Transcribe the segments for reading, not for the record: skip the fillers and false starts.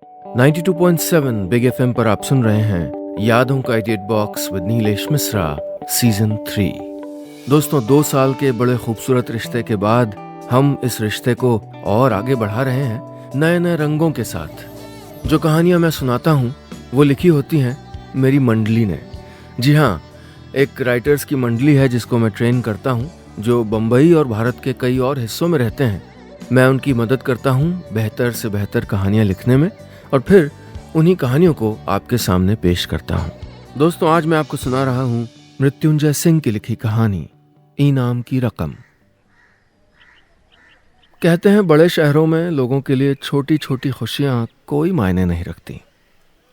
92.7 big FM पर आप सुन रहे हैं यादों का edit box with Nilesh Mishra season 3। दोस्तों, 2 साल के बड़े खूबसूरत रिश्ते के बाद हम इस रिश्ते को और आगे बढ़ा रहे हैं नए नए रंगों के साथ। जो कहानियां मैं सुनाता हूं वो लिखी होती हैं मेरी मंडली ने। जी हाँ, एक राइटर्स की मंडली है जिसको मैं ट्रेन करता हूं, जो बम्बई और भारत के कई और हिस्सों में रहते हैं। मैं उनकी मदद करता हूं बेहतर से बेहतर कहानियां लिखने में और फिर उन्हीं कहानियों को आपके सामने पेश करता हूं। दोस्तों, आज मैं आपको सुना रहा हूं मृत्युंजय सिंह की लिखी कहानी इनाम की रकम। कहते हैं बड़े शहरों में लोगों के लिए छोटी छोटी खुशियां कोई मायने नहीं रखती।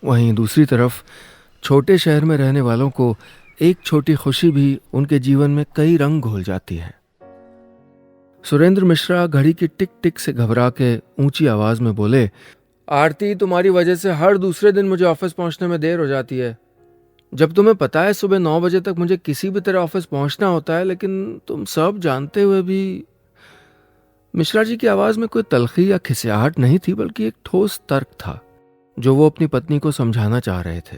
वहीं दूसरी तरफ छोटे शहर में रहने वालों को एक छोटी खुशी भी उनके जीवन में कई रंग घोल जाती है। सुरेंद्र मिश्रा घड़ी की टिक टिक से घबरा के ऊंची आवाज में बोले, आरती, तुम्हारी वजह से हर दूसरे दिन मुझे ऑफिस पहुंचने में देर हो जाती है। जब तुम्हें पता है सुबह 9 बजे तक मुझे किसी भी तरह ऑफिस पहुंचना होता है, लेकिन तुम सब जानते हुए भी। मिश्रा जी की आवाज में कोई तलखी या खिसियाहट नहीं थी, बल्कि एक ठोस तर्क था जो वो अपनी पत्नी को समझाना चाह रहे थे।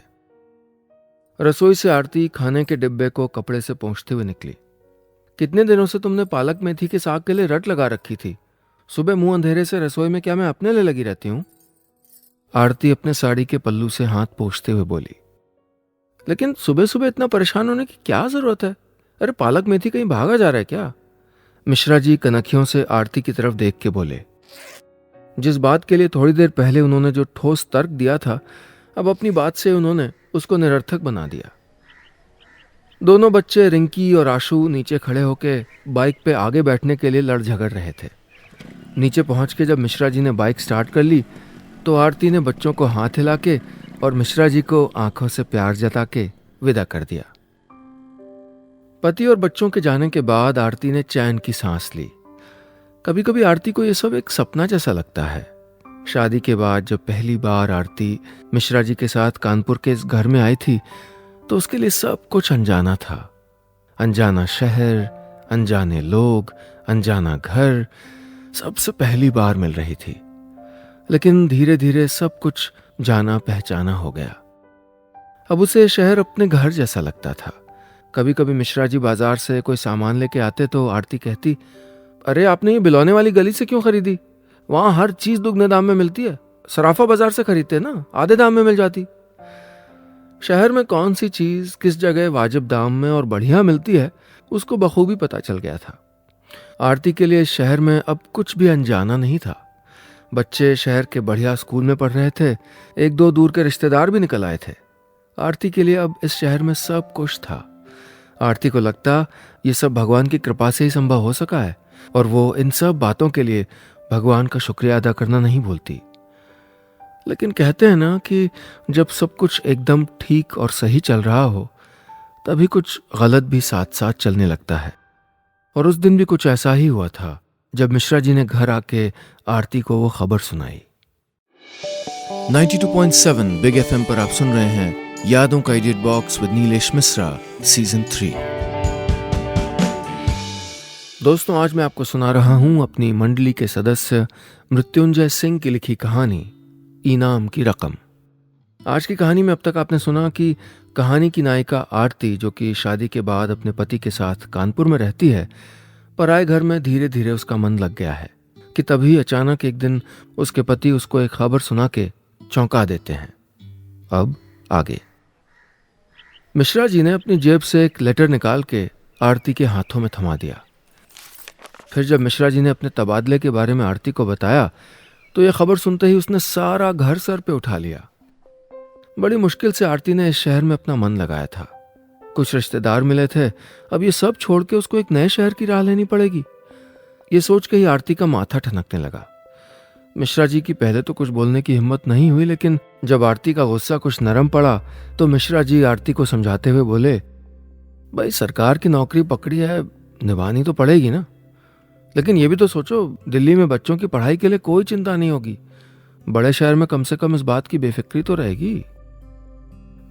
रसोई से आरती खाने के डिब्बे को कपड़े से पोंछते हुए निकली। कितने दिनों से तुमने पालक मेथी के साग के लिए रट लगा रखी थी? सुबह मुंह अंधेरे से रसोई में क्या मैं अपने लिए लगी रहती हूं? आरती अपने साड़ी के पल्लू से हाथ पोंछते हुए बोली। लेकिन सुबह सुबह इतना परेशान होने की क्या जरूरत है? अरे पालक मेथी कहीं भागा जा रहा है क्या? मिश्रा जी कनखियों से आरती की तरफ देख के बोले। जिस बात के लिए थोड़ी देर पहले उन्होंने जो ठोस तर्क दिया था, अब अपनी बात से उन्होंने उसको निरर्थक बना दिया। दोनों बच्चे रिंकी और आशु नीचे खड़े होकर बाइक पे आगे बैठने के लिए लड़ झगड़ रहे थे। नीचे पहुंच के जब मिश्रा जी ने बाइक स्टार्ट कर ली तो आरती ने बच्चों को हाथ हिला के और मिश्रा जी को आंखों से प्यार जता के विदा कर दिया। पति और बच्चों के जाने के बाद आरती ने चैन की सांस ली। कभी कभी आरती को यह सब एक सपना जैसा लगता है। शादी के बाद जब पहली बार आरती मिश्रा जी के साथ कानपुर के इस घर में आई थी तो उसके लिए सब कुछ अनजाना था। अनजाना शहर, अनजाने लोग, अनजाना घर, सबसे पहली बार मिल रही थी। लेकिन धीरे धीरे सब कुछ जाना पहचाना हो गया। अब उसे शहर अपने घर जैसा लगता था। कभी कभी मिश्रा जी बाजार से कोई सामान लेके आते तो आरती कहती, अरे आपने ये बिलौने वाली गली से क्यों खरीदी? वहां हर चीज दुगने दाम में मिलती है। सराफा बाजार से खरीदते ना, आधे दाम में मिल जाती। शहर में कौन सी चीज किस जगह वाजिब दाम में और बढ़िया मिलती है उसको बखूबी पता चल गया था। आरती के लिए शहर में अब कुछ भी अनजाना नहीं था। बच्चे शहर के बढ़िया स्कूल में पढ़ रहे थे, 1-2 दूर के रिश्तेदार भी निकल आए थे। आरती के लिए अब इस शहर में सब कुछ था। आरती को लगता ये सब भगवान की कृपा से ही संभव हो सका है और वो इन सब बातों के लिए भगवान का शुक्रिया अदा करना नहीं भूलती। लेकिन कहते हैं ना कि जब सब कुछ एकदम ठीक और सही चल रहा हो तभी कुछ गलत भी साथ साथ चलने लगता है। और उस दिन भी कुछ ऐसा ही हुआ था जब मिश्रा जी ने घर आके आरती को वो खबर सुनाई। 92.7 बिग एफएम पर आप सुन रहे हैं यादों का edit box with Nilesh Mishra season 3। दोस्तों, आज मैं आपको सुना रहा हूं अपनी मंडली के सदस्य मृत्युंजय सिंह की लिखी कहानी इनाम की रकम। आज की कहानी में अब तक आपने सुना कि कहानी की नायिका आरती, जो कि शादी के बाद अपने पति के साथ कानपुर में रहती है, पराए घर में धीरे धीरे उसका मन लग गया है कि तभी अचानक एक दिन उसके पति उसको एक खबर सुना के चौंका देते हैं। अब आगे। मिश्रा जी ने अपनी जेब से एक लेटर निकाल के आरती के हाथों में थमा दिया। फिर जब मिश्रा जी ने अपने तबादले के बारे में आरती को बताया तो यह खबर सुनते ही उसने सारा घर सर पे उठा लिया। बड़ी मुश्किल से आरती ने इस शहर में अपना मन लगाया था। कुछ रिश्तेदार मिले थे, अब ये सब छोड़ के उसको एक नए शहर की राह लेनी पड़ेगी। ये सोच के ही आरती का माथा ठनकने लगा। मिश्रा जी की पहले तो कुछ बोलने की हिम्मत नहीं हुई, लेकिन जब आरती का गुस्सा कुछ नरम पड़ा तो मिश्रा जी आरती को समझाते हुए बोले, भाई सरकार की नौकरी पकड़ी है, निभानी तो पड़ेगी ना। लेकिन ये भी तो सोचो, दिल्ली में बच्चों की पढ़ाई के लिए कोई चिंता नहीं होगी। बड़े शहर में कम से कम इस बात की बेफिक्री तो रहेगी।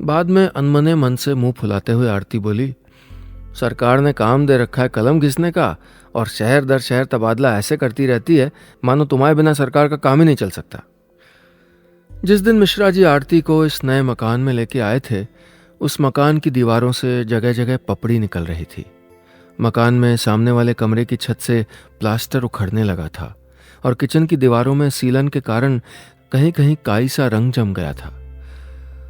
बाद में अनमने मन से मुंह फुलाते हुए आरती बोली, सरकार ने काम दे रखा है कलम घिसने का और शहर दर शहर तबादला ऐसे करती रहती है मानो तुम्हारे बिना सरकार का काम ही नहीं चल सकता। जिस दिन मिश्रा जी आरती को इस नए मकान में लेके आए थे, उस मकान की दीवारों से जगह जगह पपड़ी निकल रही थी। मकान में सामने वाले कमरे की छत से प्लास्टर उखड़ने लगा था और किचन की दीवारों में सीलन के कारण कहीं कहीं काई सा रंग जम गया था।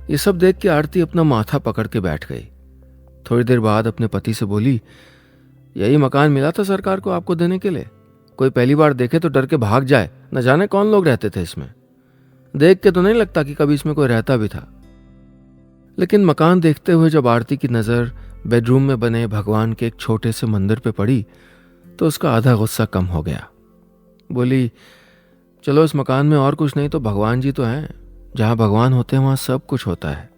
ये सब देख के आरती अपना माथा पकड़ के बैठ गई। थोड़ी देर बाद अपने पति से बोली, यही मकान मिला था सरकार को आपको देने के लिए? कोई पहली बार देखे तो डर के भाग जाए, न जाने कौन लोग रहते थे इसमें। देख के तो नहीं लगता कि कभी इसमें कोई रहता भी था। लेकिन मकान देखते हुए जब आरती की नज़र बेडरूम में बने भगवान के एक छोटे से मंदिर पे पड़ी तो उसका आधा गुस्सा कम हो गया। बोली, चलो इस मकान में और कुछ नहीं तो भगवान जी तो हैं। जहाँ भगवान होते हैं वहाँ सब कुछ होता है।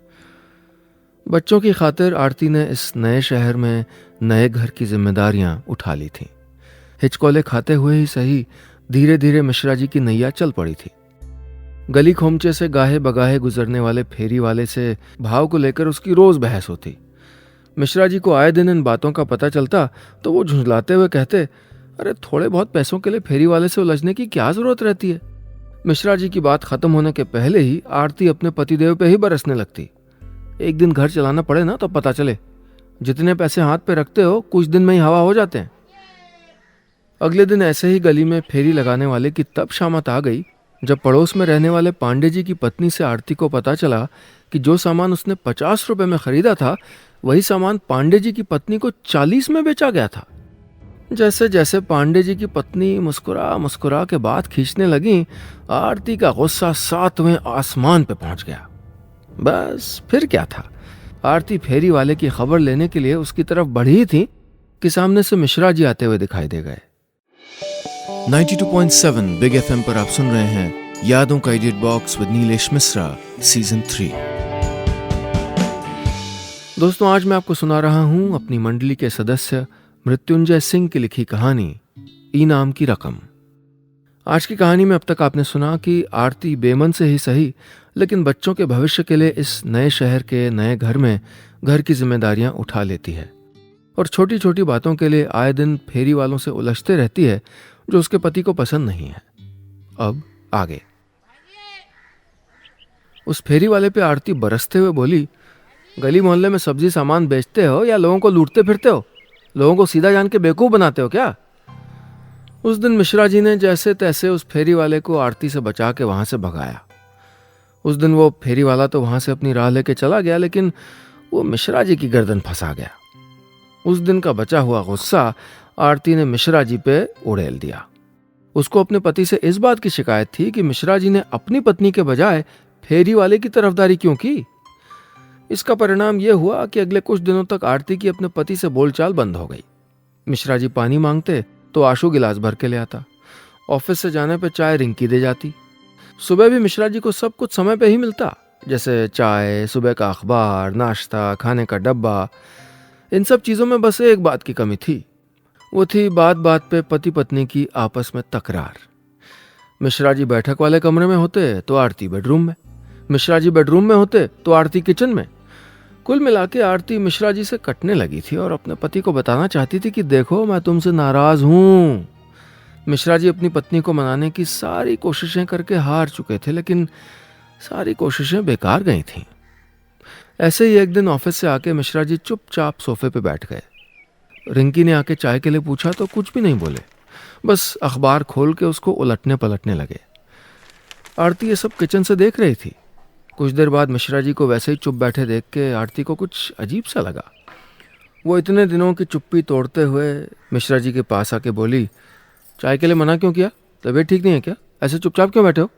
बच्चों की खातिर आरती ने इस नए शहर में नए घर की जिम्मेदारियां उठा ली थीं। हिचकोले खाते हुए ही सही, धीरे धीरे मिश्रा जी की नैया चल पड़ी थी। गली खोमचे से गाहे बगाहे गुजरने वाले फेरी वाले से भाव को लेकर उसकी रोज बहस होती। मिश्रा जी को आए दिन इन बातों का पता चलता तो वो झुंझलाते हुए कहते, अरे थोड़े बहुत पैसों के लिए फेरी वाले से उलझने की क्या जरूरत रहती है। मिश्रा जी की बात खत्म होने के पहले ही आरती अपने पतिदेव पे ही बरसने लगती। एक दिन घर चलाना पड़े ना तो पता चले, जितने पैसे हाथ पे रखते हो कुछ दिन में ही हवा हो जाते हैं। अगले दिन ऐसे ही गली में फेरी लगाने वाले की तब शामत आ गई जब पड़ोस में रहने वाले पांडे जी की पत्नी से आरती को पता चला कि जो सामान उसने 50 रुपए में खरीदा था वही सामान पांडे जी की पत्नी को 40 में बेचा गया था। जैसे जैसे पांडे जी की पत्नी मुस्कुरा मुस्कुरा के बात खींचने लगी, आरती का गुस्सा 7वें आसमान पे पहुंच गया। बस फिर क्या था, आरती फेरी वाले की खबर लेने के लिए उसकी तरफ बढ़ी थी कि सामने से मिश्रा जी आते हुए दिखाई दे गए। 92.7 बिग एफएम पर आप सुन रहे हैं यादों का edit box with Nilesh Mishra season 3। दोस्तों, आज मैं आपको सुना रहा हूं अपनी मंडली के सदस्य मृत्युंजय सिंह की लिखी कहानी इनाम की रकम। आज की कहानी में अब तक आपने सुना कि आरती बेमन से ही सही लेकिन बच्चों के भविष्य के लिए इस नए शहर के नए घर में घर की जिम्मेदारियां उठा लेती है और छोटी छोटी बातों के लिए आए दिन फेरी वालों से उलझते रहती है जो उसके पति को पसंद नहीं है। अब आगे। उस फेरी वाले पे आरती बरसते हुए बोली, गली मोहल्ले में सब्जी सामान बेचते हो या लोगों को लूटते फिरते हो? लोगों को सीधा जान के बेवकूफ बनाते हो क्या? उस दिन मिश्रा जी ने जैसे तैसे उस फेरी वाले को आरती से बचा के वहां से भगाया। उस दिन वो फेरी वाला तो वहां से अपनी राह लेके चला गया, लेकिन वो मिश्रा जी की गर्दन फंसा गया। उस दिन का बचा हुआ गुस्सा आरती ने मिश्रा जी पे उड़ेल दिया। उसको अपने पति से इस बात की शिकायत थी कि मिश्रा जी ने अपनी पत्नी के बजाय फेरी वाले की तरफदारी क्यों की। इसका परिणाम यह हुआ कि अगले कुछ दिनों तक आरती की अपने पति से बोलचाल बंद हो गई। मिश्रा जी पानी मांगते तो आशु गिलास भर के ले आता। ऑफिस से जाने पे चाय रिंकी दे जाती। सुबह भी मिश्रा जी को सब कुछ समय पे ही मिलता, जैसे चाय, सुबह का अखबार, नाश्ता, खाने का डब्बा। इन सब चीजों में बस एक बात की कमी थी, वो थी बात बात पे पति पत्नी की आपस में तकरार। मिश्रा जी बैठक वाले कमरे में होते तो आरती बेडरूम में, मिश्रा जी बेडरूम में होते तो आरती किचन में। कुल मिला के आरती मिश्रा जी से कटने लगी थी और अपने पति को बताना चाहती थी कि देखो मैं तुमसे नाराज हूं। मिश्रा जी अपनी पत्नी को मनाने की सारी कोशिशें करके हार चुके थे, लेकिन सारी कोशिशें बेकार गई थीं। ऐसे ही एक दिन ऑफिस से आके मिश्रा जी चुपचाप सोफे पे बैठ गए। रिंकी ने आके चाय के लिए पूछा तो कुछ भी नहीं बोले, बस अखबार खोल के उसको उलटने पलटने लगे। आरती ये सब किचन से देख रही थी। कुछ देर बाद मिश्रा जी को वैसे ही चुप बैठे देख के आरती को कुछ अजीब सा लगा। वो इतने दिनों की चुप्पी तोड़ते हुए मिश्रा जी के पास आके बोली, चाय के लिए मना क्यों किया? तबीयत ठीक नहीं है क्या? ऐसे चुपचाप क्यों बैठे हो?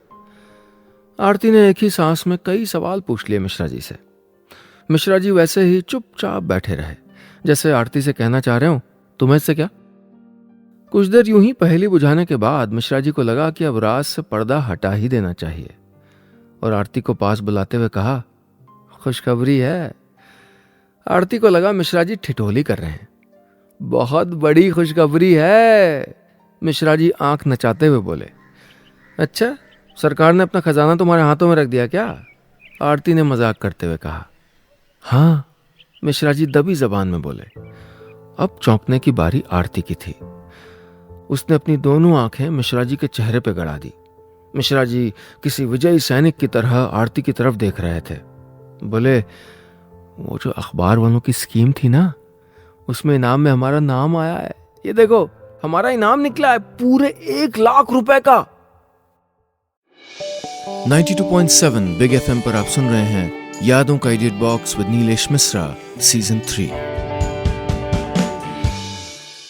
आरती ने एक ही सांस में कई सवाल पूछ लिए मिश्रा जी से। मिश्रा जी वैसे ही चुपचाप बैठे रहे, जैसे आरती से कहना चाह रहे हो, तुम्हें इससे क्या? कुछ देर यूं ही पहेली बुझाने के बाद मिश्रा जी को लगा कि अब राज से पर्दा हटा ही देना चाहिए और आरती को पास बुलाते हुए कहा, खुशखबरी है। आरती को लगा मिश्रा जी ठिठोली कर रहे हैं। बहुत बड़ी खुशखबरी है, मिश्रा जी आंख नचाते हुए बोले। अच्छा, सरकार ने अपना खजाना तुम्हारे हाथों में रख दिया क्या? आरती ने मजाक करते हुए कहा। हाँ, मिश्रा जी दबी जबान में बोले। अब चौंकने की बारी आरती की थी। उसने अपनी दोनों आंखें मिश्रा जी के चेहरे पे गड़ा दी। मिश्रा जी किसी विजयी सैनिक की तरह आरती की तरफ देख रहे थे। बोले, वो जो अखबार वालों की स्कीम थी ना, उसमें इनाम में हमारा नाम आया है। ये देखो, हमारा इनाम निकला है पूरे 1 लाख रुपए का। 92.7 बिग एफएम पर आप सुन रहे हैं यादों का edit box with Nilesh Mishra season 3।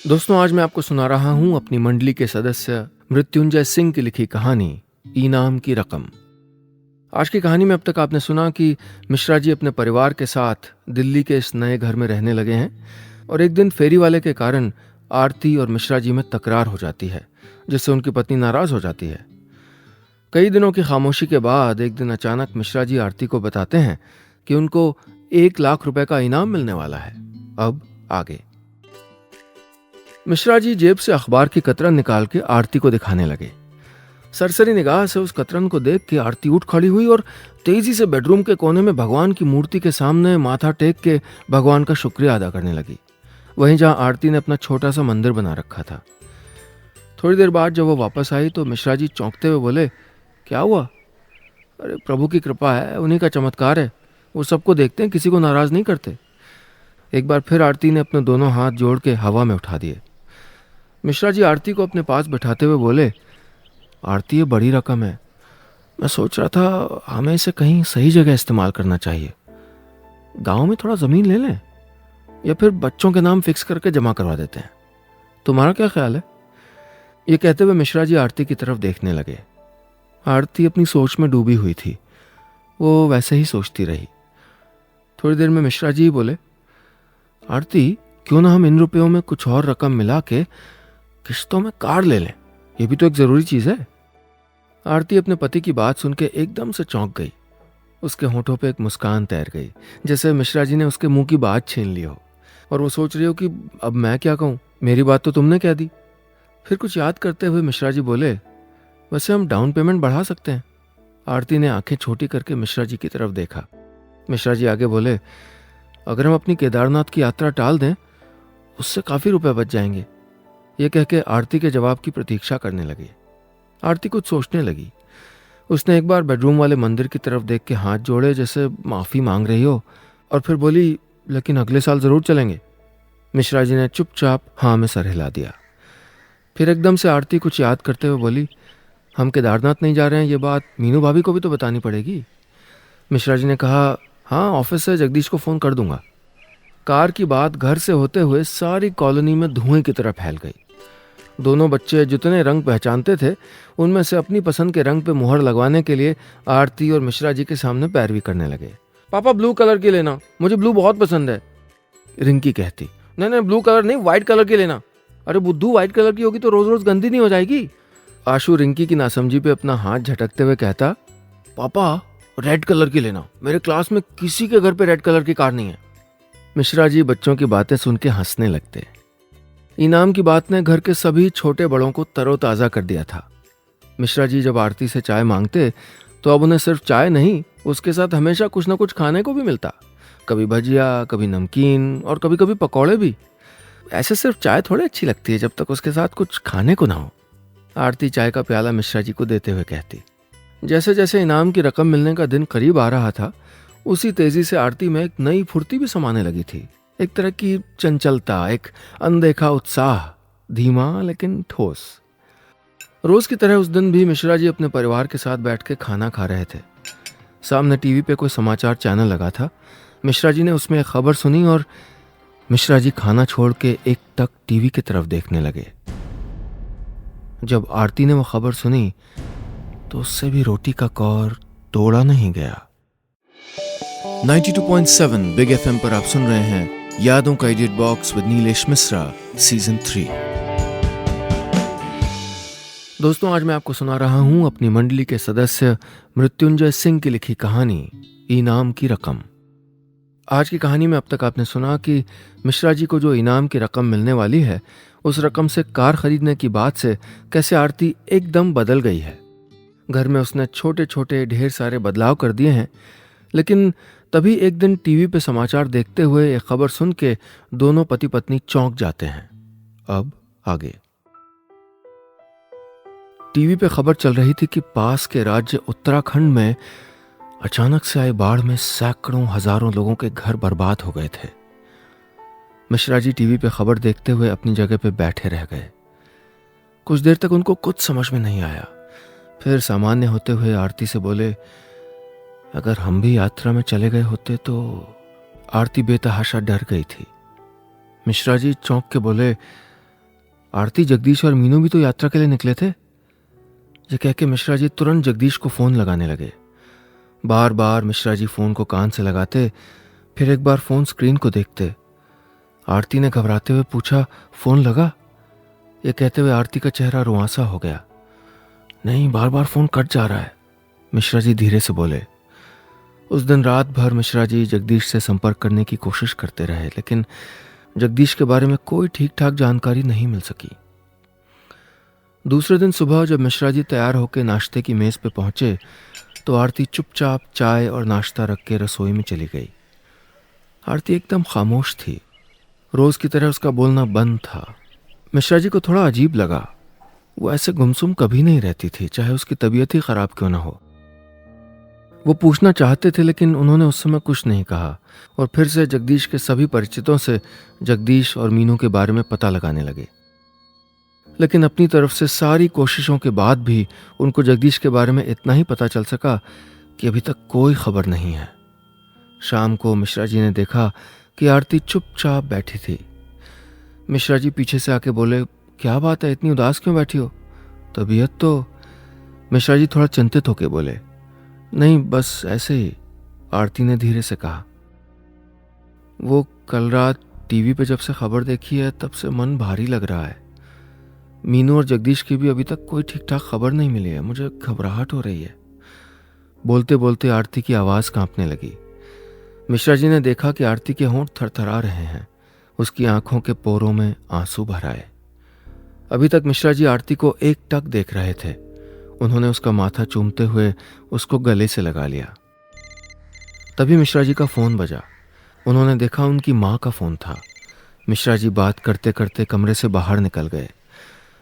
दोस्तों, आज मैं आपको सुना रहा हूं अपनी मंडली के सदस्य मृत्युंजय सिंह की लिखी कहानी इनाम की रकम। आज की कहानी में अब तक आपने सुना कि मिश्रा जी अपने परिवार के साथ दिल्ली के इस नए घर में रहने लगे हैं और एक दिन फेरी वाले के कारण आरती और मिश्रा जी में तकरार हो जाती है, जिससे उनकी पत्नी नाराज हो जाती है। कई दिनों की खामोशी के बाद एक दिन अचानक मिश्रा जी आरती को बताते हैं कि उनको 1 लाख रुपए का इनाम मिलने वाला है। अब आगे। मिश्रा जी जेब से अखबार की कतरन निकाल के आरती को दिखाने लगे। सरसरी निगाह से उस कतरन को देख के आरती उठ खड़ी हुई और तेजी से बेडरूम के कोने में भगवान की मूर्ति के सामने माथा टेक के भगवान का शुक्रिया अदा करने लगी, वहीं जहां आरती ने अपना छोटा सा मंदिर बना रखा था। थोड़ी देर बाद जब वो वापस आई तो मिश्रा जी चौंकते हुए बोले, क्या हुआ? अरे प्रभु की कृपा है, उन्हीं का चमत्कार है, वो सबको देखते हैं, किसी को नाराज नहीं करते। एक बार फिर आरती ने अपने दोनों हाथ जोड़ के हवा में उठा दिए। मिश्रा जी आरती को अपने पास बैठाते हुए बोले, आरती ये बड़ी रकम है, मैं सोच रहा था हमें इसे कहीं सही जगह इस्तेमाल करना चाहिए। गांव में थोड़ा ज़मीन ले लें या फिर बच्चों के नाम फिक्स करके जमा करवा देते हैं। तुम्हारा क्या ख्याल है? ये कहते हुए मिश्रा जी आरती की तरफ देखने लगे। आरती अपनी सोच में डूबी हुई थी, वो वैसे ही सोचती रही। थोड़ी देर में मिश्रा जी बोले, आरती क्यों ना हम इन रुपयों में कुछ और रकम मिला के किश्तों में कार ले लें, ये भी तो एक जरूरी चीज है। आरती अपने पति की बात सुन के एकदम से चौंक गई। उसके होठों पे एक मुस्कान तैर गई, जैसे मिश्रा जी ने उसके मुंह की बात छीन ली हो और वो सोच रही हो कि अब मैं क्या कहूं, मेरी बात तो तुमने कह दी। फिर कुछ याद करते हुए मिश्रा जी बोले, वैसे हम डाउन पेमेंट बढ़ा सकते हैं। आरती ने आंखें छोटी करके मिश्रा जी की तरफ देखा। मिश्रा जी आगे बोले, अगर हम अपनी केदारनाथ की यात्रा टाल दें, उससे काफी रुपए बच जाएंगे। ये कह के आरती के जवाब की प्रतीक्षा करने लगी। आरती कुछ सोचने लगी। उसने एक बार बेडरूम वाले मंदिर की तरफ देख के हाथ जोड़े, जैसे माफी मांग रही हो, और फिर बोली, लेकिन अगले साल जरूर चलेंगे। मिश्रा जी ने चुपचाप हाँ में सर हिला दिया। फिर एकदम से आरती कुछ याद करते हुए बोली, हम केदारनाथ नहीं जा रहे हैं, ये बात मीनू भाभी को भी तो बतानी पड़ेगी। मिश्रा जी ने कहा, हाँ ऑफिस से जगदीश को फ़ोन कर दूंगा। कार की बात घर से होते हुए सारी कॉलोनी में धुएं की तरह फैल गई। दोनों बच्चे जितने रंग पहचानते थे, उनमें से अपनी पसंद के रंग पे मुहर लगवाने के लिए आरती और मिश्रा जी के सामने पैरवी करने लगे। पापा ब्लू कलर की लेना, मुझे ब्लू बहुत पसंद है। रिंकी कहती, नहीं नहीं ब्लू कलर नहीं, व्हाइट कलर की लेना। अरे बुद्धू, व्हाइट कलर की होगी तो रोज रोज गंदी नहीं हो जाएगी। आशु रिंकी की नासमझी पे अपना हाथ झटकते हुए कहता, पापा रेड कलर की लेना, मेरे क्लास में किसी के घर पे रेड कलर की कार नहीं है। मिश्रा जी बच्चों की बातें सुन के हंसने लगते। इनाम की बात ने घर के सभी छोटे बड़ों को तरोताजा कर दिया था। मिश्रा जी जब आरती से चाय मांगते तो अब उन्हें सिर्फ चाय नहीं, उसके साथ हमेशा कुछ न कुछ खाने को भी मिलता। कभी भजिया, कभी नमकीन और कभी कभी पकौड़े भी। ऐसे सिर्फ चाय थोड़ी अच्छी लगती है जब तक उसके साथ कुछ खाने को ना हो। आरती चाय का प्याला मिश्रा जी को देते हुए कहती। जैसे जैसे इनाम की रकम मिलने का दिन करीब आ रहा था, उसी तेजी से आरती में एक नई फुर्ती भी समाने लगी थी। एक तरह की चंचलता, एक अनदेखा उत्साह, धीमा लेकिन ठोस। रोज की तरह उस दिन भी मिश्रा जी अपने परिवार के साथ बैठ के खाना खा रहे थे। सामने टीवी पे कोई समाचार चैनल लगा था। मिश्रा जी ने उसमें एक खबर सुनी और मिश्रा जी खाना छोड़ के एक टक टीवी की तरफ देखने लगे। जब आरती ने वो खबर सुनी तो उससे भी रोटी का कौर तोड़ा नहीं गया। 92.7 बिग एफएम पर आप सुन रहे हैं यादों का edit box with Nilesh Mishra season 3। दोस्तों, आज मैं आपको सुना रहा हूं अपनी मंडली के सदस्य मृत्युंजय सिंह की लिखी कहानी इनाम की रकम। आज की कहानी में अब तक आपने सुना कि मिश्रा जी को जो इनाम की रकम मिलने वाली है, उस रकम से कार खरीदने की बात से कैसे आरती एकदम बदल गई है। घर में उसने छोटे छोटे ढेर सारे बदलाव कर दिए हैं, लेकिन तभी एक दिन टीवी पे समाचार देखते हुए एक खबर सुन के दोनों पति पत्नी चौंक जाते हैं। अब आगे। टीवी पे खबर चल रही थी कि पास के राज्य उत्तराखंड में अचानक से आई बाढ़ में सैकड़ों हजारों लोगों के घर बर्बाद हो गए थे। मिश्रा जी टीवी पे खबर देखते हुए अपनी जगह पे बैठे रह गए। कुछ देर तक उनको कुछ समझ में नहीं आया। फिर सामान्य होते हुए आरती से बोले, अगर हम भी यात्रा में चले गए होते तो। आरती बेतहाशा डर गई थी। मिश्रा जी चौंक के बोले, आरती, जगदीश और मीनू भी तो यात्रा के लिए निकले थे। ये कह के मिश्रा जी तुरंत जगदीश को फोन लगाने लगे। बार बार मिश्रा जी फोन को कान से लगाते, फिर एक बार फोन स्क्रीन को देखते। आरती ने घबराते हुए पूछा, फोन लगा? ये कहते हुए आरती का चेहरा रुआंसा हो गया। नहीं, बार बार फोन कट जा रहा है, मिश्रा जी धीरे से बोले। उस दिन रात भर मिश्रा जी जगदीश से संपर्क करने की कोशिश करते रहे, लेकिन जगदीश के बारे में कोई ठीक ठाक जानकारी नहीं मिल सकी। दूसरे दिन सुबह जब मिश्रा जी तैयार होकर नाश्ते की मेज पे पहुंचे तो आरती चुपचाप चाय और नाश्ता रख के रसोई में चली गई। आरती एकदम खामोश थी। रोज की तरह उसका बोलना बंद था। मिश्रा जी को थोड़ा अजीब लगा। वो ऐसे गुमसुम कभी नहीं रहती थी, चाहे उसकी तबीयत ही खराब क्यों ना हो। वो पूछना चाहते थे लेकिन उन्होंने उस समय कुछ नहीं कहा और फिर से जगदीश के सभी परिचितों से जगदीश और मीनू के बारे में पता लगाने लगे। लेकिन अपनी तरफ से सारी कोशिशों के बाद भी उनको जगदीश के बारे में इतना ही पता चल सका कि अभी तक कोई खबर नहीं है। शाम को मिश्रा जी ने देखा कि आरती चुपचाप बैठी थी। मिश्रा जी पीछे से आके बोले, क्या बात है, इतनी उदास क्यों बैठी हो? तबीयत तो? मिश्रा जी थोड़ा चिंतित होके बोले, नहीं बस ऐसे ही, आरती ने धीरे से कहा। वो कल रात टीवी पे जब से खबर देखी है तब से मन भारी लग रहा है। मीनू और जगदीश की भी अभी तक कोई ठीक ठाक खबर नहीं मिली है, मुझे घबराहट हो रही है। बोलते बोलते आरती की आवाज कांपने लगी। मिश्रा जी ने देखा कि आरती के होंठ थरथरा रहे हैं। उसकी आंखों के पोरों में आंसू भर आए। अभी तक मिश्रा जी आरती को एक टक देख रहे थे। उन्होंने उसका माथा चूमते हुए उसको गले से लगा लिया। तभी मिश्रा जी का फोन बजा। उन्होंने देखा उनकी माँ का फोन था। मिश्रा जी बात करते करते कमरे से बाहर निकल गए।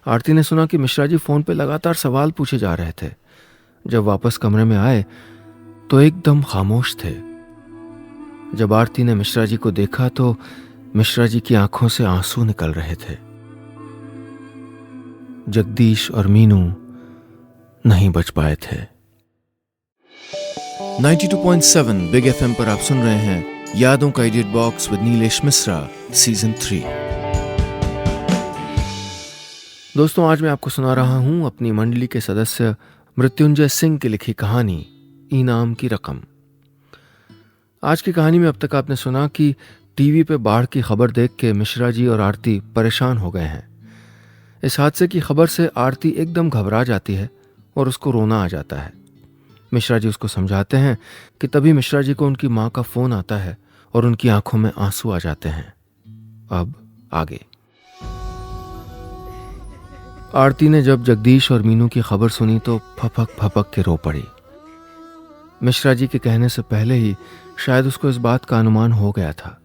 आरती ने सुना कि मिश्रा जी फोन पे लगातार सवाल पूछे जा रहे थे। जब वापस कमरे में आए तो एकदम खामोश थे। जब आरती ने मिश्रा जी को देखा तो मिश्रा जी की आंखों से आंसू निकल रहे थे। जगदीश और मीनू नहीं बच पाए थे। 92.7 बिग एफएम पर आप सुन रहे हैं यादों का edit box with Nilesh Mishra season 3। दोस्तों, आज मैं आपको सुना रहा हूं अपनी मंडली के सदस्य मृत्युंजय सिंह की लिखी कहानी इनाम की रकम। आज की कहानी में अब तक आपने सुना कि टीवी पे बाढ़ की खबर देख के मिश्रा जी और आरती परेशान हो गए हैं। इस हादसे की खबर से आरती एकदम घबरा जाती है और उसको रोना आ जाता है। मिश्रा जी उसको समझाते हैं कि तभी मिश्रा जी को उनकी माँ का फोन आता है और उनकी आंखों में आंसू आ जाते हैं। अब आगे। आरती ने जब जगदीश और मीनू की खबर सुनी तो फपक फपक के रो पड़ी। मिश्रा जी के कहने से पहले ही शायद उसको इस बात का अनुमान हो गया था।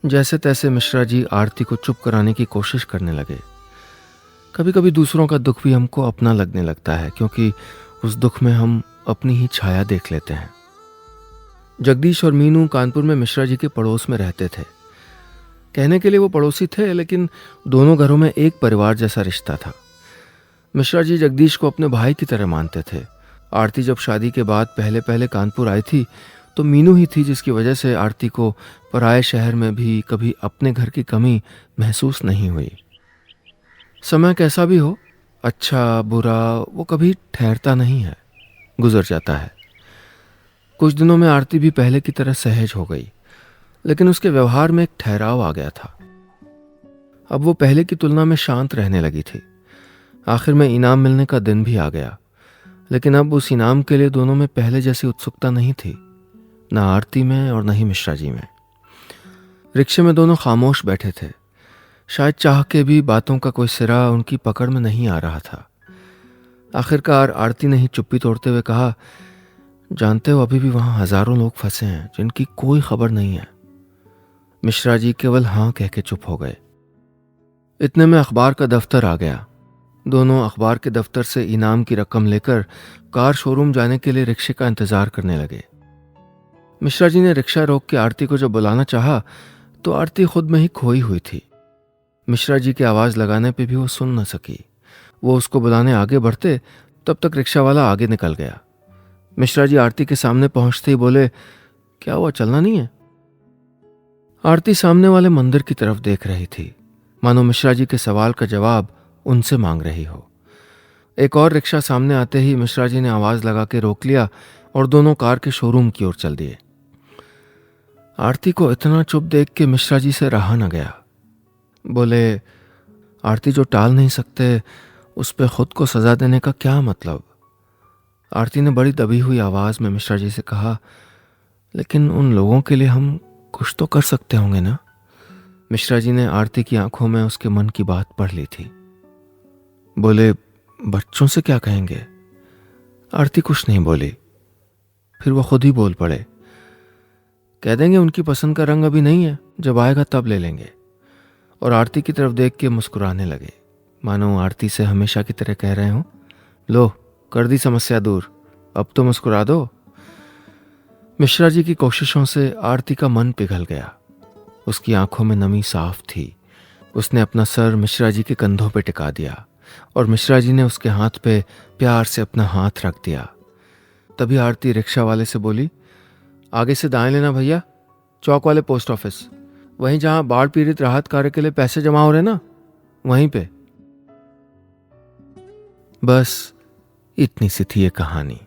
जैसे तैसे मिश्रा जी आरती को चुप कराने की कोशिश करने लगे। कभी कभी दूसरों का दुख भी हमको अपना लगने लगता है, क्योंकि उस दुख में हम अपनी ही छाया देख लेते हैं। जगदीश और मीनू कानपुर में मिश्रा जी के पड़ोस में रहते थे। कहने के लिए वो पड़ोसी थे, लेकिन दोनों घरों में एक परिवार जैसा रिश्ता था। मिश्रा जी जगदीश को अपने भाई की तरह मानते थे। आरती जब शादी के बाद पहले पहले कानपुर आई थी तो मीनू ही थी जिसकी वजह से आरती को पराए शहर में भी कभी अपने घर की कमी महसूस नहीं हुई। समय कैसा भी हो, अच्छा बुरा, वो कभी ठहरता नहीं है, गुजर जाता है। कुछ दिनों में आरती भी पहले की तरह सहज हो गई, लेकिन उसके व्यवहार में एक ठहराव आ गया था। अब वो पहले की तुलना में शांत रहने लगी थी। आखिर में इनाम मिलने का दिन भी आ गया, लेकिन अब उस इनाम के लिए दोनों में पहले जैसी उत्सुकता नहीं थी, ना आरती में और न ही मिश्रा जी में। रिक्शे में दोनों खामोश बैठे थे। शायद चाह के भी बातों का कोई सिरा उनकी पकड़ में नहीं आ रहा था। आखिरकार आरती ने ही चुप्पी तोड़ते हुए कहा, जानते हो अभी भी वहां हजारों लोग फंसे हैं जिनकी कोई खबर नहीं है। मिश्रा जी केवल हाँ कह के चुप हो गए। इतने में अखबार का दफ्तर आ गया। दोनों अखबार के दफ्तर से इनाम की रकम लेकर कार शोरूम जाने के लिए रिक्शे का इंतजार करने लगे। मिश्रा जी ने रिक्शा रोक के आरती को जब बुलाना चाहा तो आरती खुद में ही खोई हुई थी। मिश्रा जी की आवाज़ लगाने पे भी वो सुन न सकी। वो उसको बुलाने आगे बढ़ते तब तक रिक्शा वाला आगे निकल गया। मिश्रा जी आरती के सामने पहुंचते ही बोले, क्या हुआ, चलना नहीं है? आरती सामने वाले मंदिर की तरफ देख रही थी, मानो मिश्रा जी के सवाल का जवाब उनसे मांग रही हो। एक और रिक्शा सामने आते ही मिश्रा जी ने आवाज़ लगा के रोक लिया और दोनों कार के शोरूम की ओर चल दिए। आरती को इतना चुप देख के मिश्रा जी से रहा न गया। बोले, आरती जो टाल नहीं सकते उस पर खुद को सजा देने का क्या मतलब? आरती ने बड़ी दबी हुई आवाज़ में मिश्रा जी से कहा, लेकिन उन लोगों के लिए हम कुछ तो कर सकते होंगे ना? मिश्रा जी ने आरती की आंखों में उसके मन की बात पढ़ ली थी। बोले, बच्चों से क्या कहेंगे? आरती कुछ नहीं बोली। फिर वो खुद ही बोल पड़े, कह देंगे उनकी पसंद का रंग अभी नहीं है, जब आएगा तब ले लेंगे। और आरती की तरफ देख के मुस्कुराने लगे, मानो आरती से हमेशा की तरह कह रहे हों, लो कर दी समस्या दूर, अब तो मुस्कुरा दो। मिश्रा जी की कोशिशों से आरती का मन पिघल गया। उसकी आंखों में नमी साफ थी। उसने अपना सर मिश्रा जी के कंधों पे टिका दिया और मिश्रा जी ने उसके हाथ पे प्यार से अपना हाथ रख दिया। तभी आरती रिक्शा वाले से बोली, आगे से दाएं लेना भैया, चौक वाले पोस्ट ऑफिस, वहीं जहां बाढ़ पीड़ित राहत कार्य के लिए पैसे जमा हो रहे ना, वहीं पे। बस इतनी सी थी ये कहानी।